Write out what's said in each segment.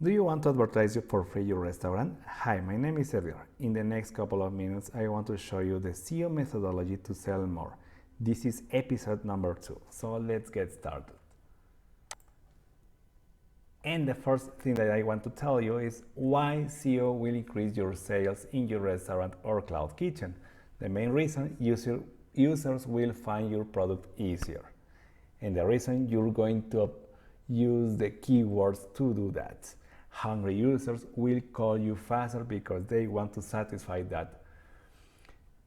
Do you want to advertise for free your restaurant? Hi, my name is Edgar. In the next couple of minutes, I want to show you the SEO methodology to sell more. This is episode number 2, so let's get started. And the first thing that I want to tell you is why SEO will increase your sales in your restaurant or cloud kitchen. The main reason, users will find your product easier. And the reason you're going to use the keywords to do that. Hungry users will call you faster because they want to satisfy that.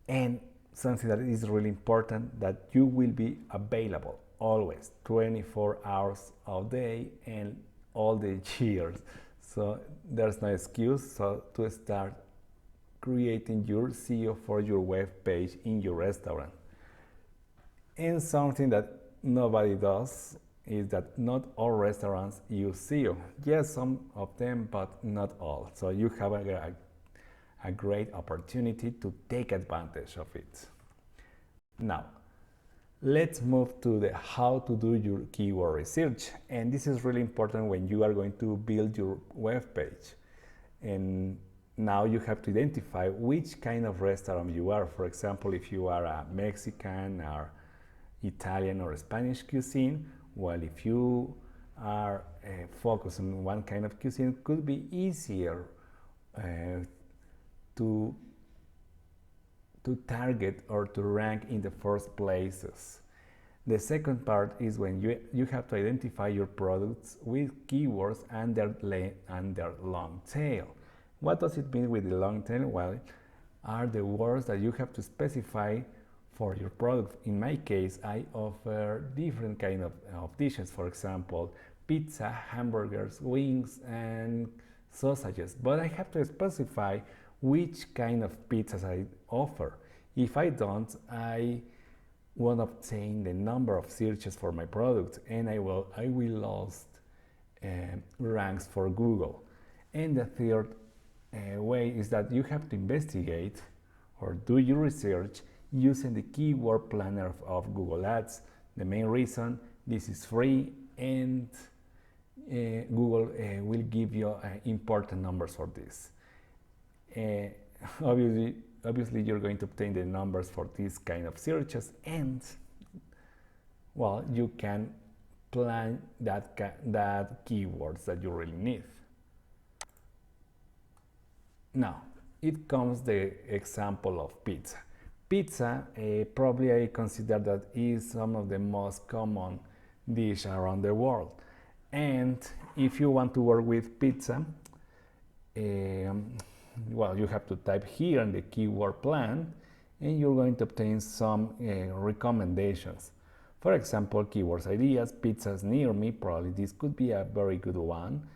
And something that is really important, that you will be available always 24 hours a day and all the years. So there's no excuse to start creating your SEO for your web page in your restaurant. And something that nobody does is that not all restaurants use SEO. Yes, some of them, but not all. So you have a great opportunity to take advantage of it. Now, let's move to the how to do your keyword research. And this is really important when you are going to build your web page. And now you have to identify which kind of restaurant you are. For example, if you are a Mexican or Italian or Spanish cuisine, well, if you are focused on one kind of cuisine, it could be easier to target or to rank in the first places. The second part is when you have to identify your products with keywords and their long tail. What does it mean with the long tail? Well, are the words that you have to specify for your product. In my case, I offer different kind of dishes, for example, pizza, hamburgers, wings, and sausages. But I have to specify which kind of pizzas I offer. If I don't, I won't obtain the number of searches for my product, and I will lose ranks for Google. And the third way is that you have to investigate or do your research using the keyword planner of Google Ads. The main reason, this is free, and Google will give you important numbers for this. Obviously you're going to obtain the numbers for these kind of searches, and well, you can plan that keywords that you really need. Now, it comes the example of pizza. Pizza, probably I consider that is some of the most common dish around the world. And if you want to work with pizza, well, you have to type here in the keyword plan, and you're going to obtain some recommendations. For example, keywords ideas, pizzas near me, probably this could be a very good one.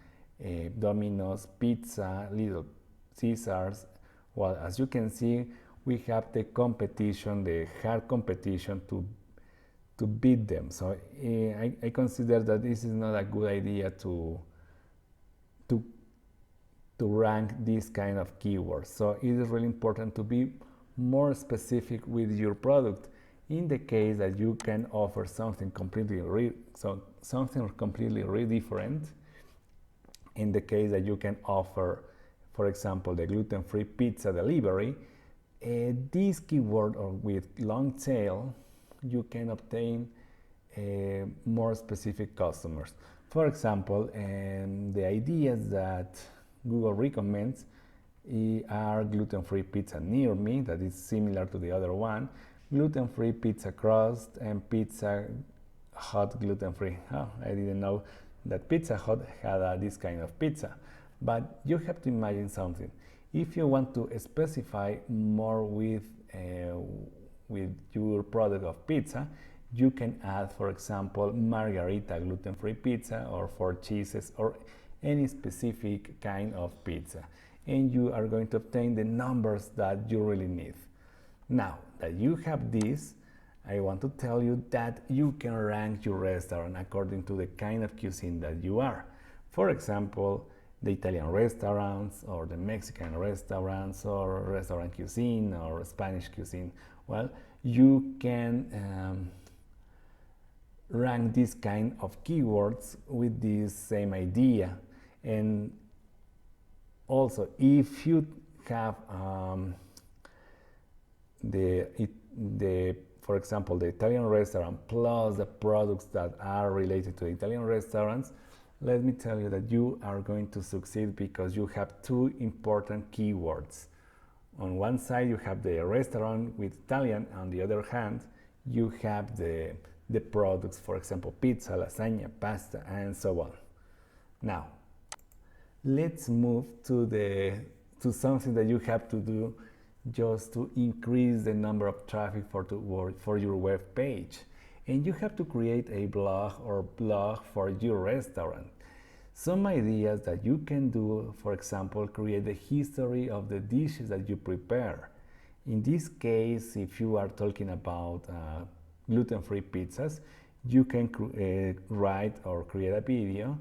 Domino's, pizza, Little Caesars. Well, as you can see, we have the competition, the hard competition to beat them. So I consider that this is not a good idea to rank these kind of keywords. So it is really important to be more specific with your product. In the case that you can offer something completely different, in the case that you can offer, for example, the gluten-free pizza delivery, this keyword or with long tail, you can obtain more specific customers. For example, the ideas that Google recommends are gluten-free pizza near me, that is similar to the other one, gluten-free pizza crust, and Pizza Hut gluten-free. Oh, I didn't know that Pizza Hut had this kind of pizza. But you have to imagine something. If you want to specify more with your product of pizza, you can add, for example, margarita gluten-free pizza, or 4 cheeses, or any specific kind of pizza. And you are going to obtain the numbers that you really need. Now that you have this, I want to tell you that you can rank your restaurant according to the kind of cuisine that you are. For example, the Italian restaurants, or the Mexican restaurants, or restaurant cuisine, or Spanish cuisine. Well, you can rank this kind of keywords with this same idea. And Also, if you have for example, the Italian restaurant plus the products that are related to Italian restaurants, let me tell you that you are going to succeed because you have two important keywords. On one side, you have the restaurant with Italian. On the other hand, you have the products, for example, pizza, lasagna, pasta, and so on. Now, let's move to something that you have to do just to increase the number of traffic for your web page. And you have to create a blog for your restaurant. Some ideas that you can do, for example, create the history of the dishes that you prepare. In this case, if you are talking about gluten-free pizzas, you can write or create a video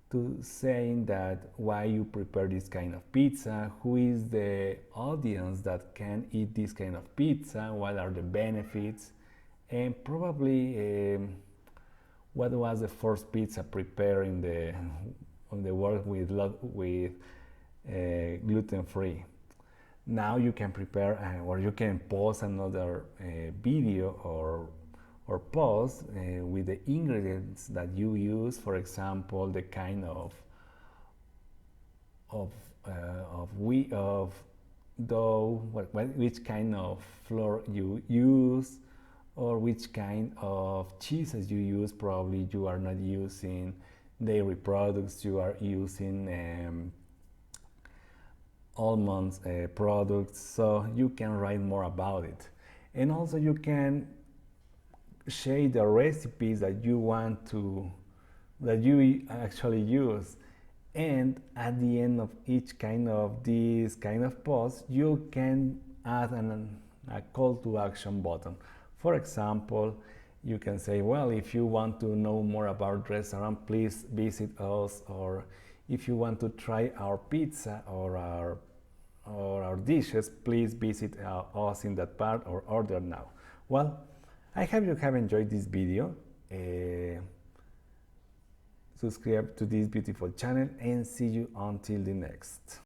to saying that why you prepare this kind of pizza, who is the audience that can eat this kind of pizza, what are the benefits, and probably what was the first pizza prepared on the world with gluten-free. Now you can prepare or you can post another video or post with the ingredients that you use, for example, the kind of dough, which kind of flour you use, or which kind of cheeses you use. Probably you are not using dairy products, you are using almonds products, so you can write more about it. And also you can share the recipes that you actually use. And at the end of each kind of this kind of post, you can add a call to action button. For example, you can say, well, if you want to know more about restaurant, please visit us, or if you want to try our pizza or our dishes, please visit us in that part or order now. Well, I hope you have enjoyed this video. Subscribe to this beautiful channel and see you until the next.